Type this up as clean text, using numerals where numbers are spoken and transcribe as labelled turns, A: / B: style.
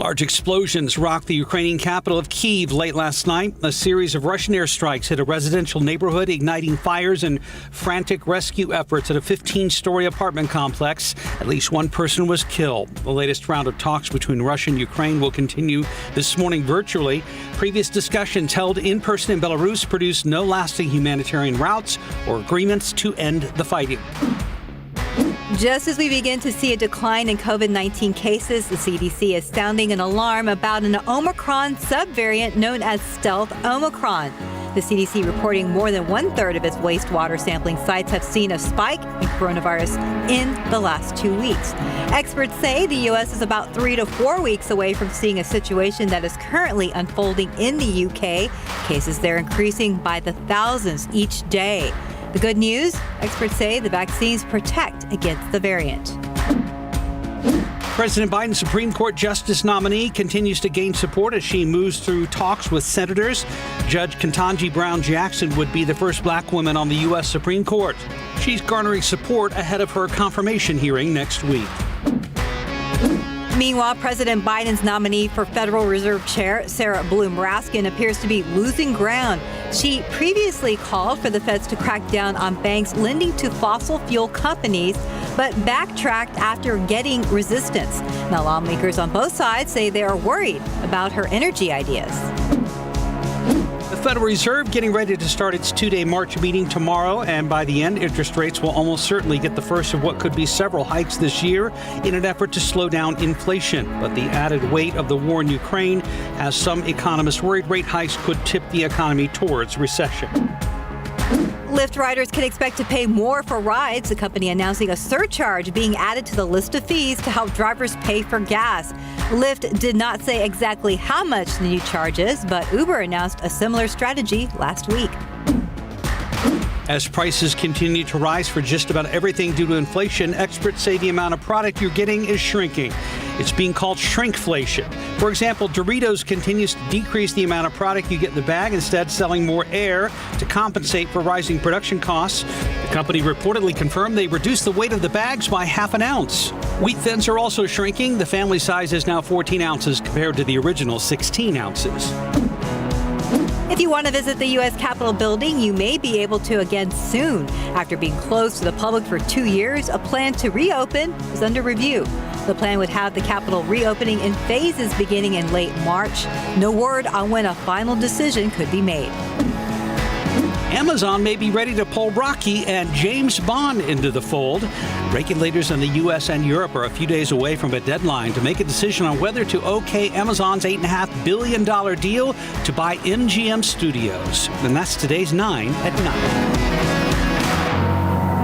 A: Large explosions rocked the Ukrainian capital of Kyiv late last night. A series of Russian airstrikes hit a residential neighborhood, igniting fires and frantic rescue efforts at a 15-story apartment complex. At least one person was killed. The latest round of talks between Russia and Ukraine will continue this morning virtually. Previous discussions held in person in Belarus produced no lasting humanitarian routes or agreements to end the fighting.
B: Just as we begin to see a decline in COVID-19 cases, the CDC is sounding an alarm about an Omicron subvariant known as Stealth Omicron. The CDC reporting more than one-third of its wastewater sampling sites have seen a spike in coronavirus in the last 2 weeks. Experts say the U.S. is about 3 to 4 weeks away from seeing a situation that is currently unfolding in the U.K. Cases there increasing by the thousands each day. The good news, experts say the vaccines protect against the variant.
A: President Biden's Supreme Court Justice nominee continues to gain support as she moves through talks with senators. Judge Ketanji Brown Jackson would be the first black woman on the U.S. Supreme Court. She's garnering support ahead of her confirmation hearing next week.
B: Meanwhile, President Biden's nominee for Federal Reserve Chair, Sarah Bloom Raskin, appears to be losing ground. She previously called for the feds to crack down on banks lending to fossil fuel companies, but backtracked after getting resistance. Now, lawmakers on both sides say they are worried about her energy ideas.
A: The Federal Reserve getting ready to start its two-day March meeting tomorrow, and by the end, interest rates will almost certainly get the first of what could be several hikes this year in an effort to slow down inflation. But the added weight of the war in Ukraine has some economists worried rate hikes could tip the economy towards recession.
B: LYFT riders can expect to pay more for rides. The company announcing a surcharge being added to the list of fees to help drivers pay for gas. LYFT did not say exactly how much the new charge is, but Uber announced a similar strategy last week.
A: As prices continue to rise for just about everything due to inflation, experts say the amount of product you're getting is shrinking. It's being called shrinkflation. For example, Doritos continues to decrease the amount of product you get in the bag, instead selling more air to compensate for rising production costs. The company reportedly confirmed they reduced the weight of the bags by half an ounce. Wheat thins are also shrinking. The family size is now 14 ounces compared to the original 16 ounces.
B: If you want to visit the U.S. Capitol building, you may be able to again soon. After being closed to the public for 2 years, a plan to reopen is under review. The plan would have the Capitol reopening in phases beginning in late March. No word on when a final decision could be made.
A: Amazon may be ready to pull Rocky and James Bond into the fold. Regulators in the U.S. and Europe are a few days away from a deadline to make a decision on whether to okay Amazon's $8.5 billion deal to buy MGM Studios. And that's today's 9 at 9.